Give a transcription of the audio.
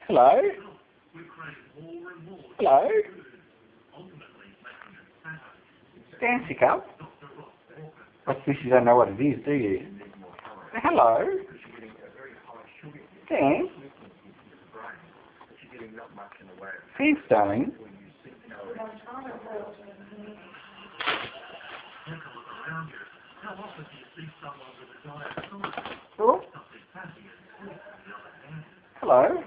Hello? Hello? Dancy cup? I guess you don't know what it is, do you? Hello? Dan? Thanks, darling. Oh? Hello?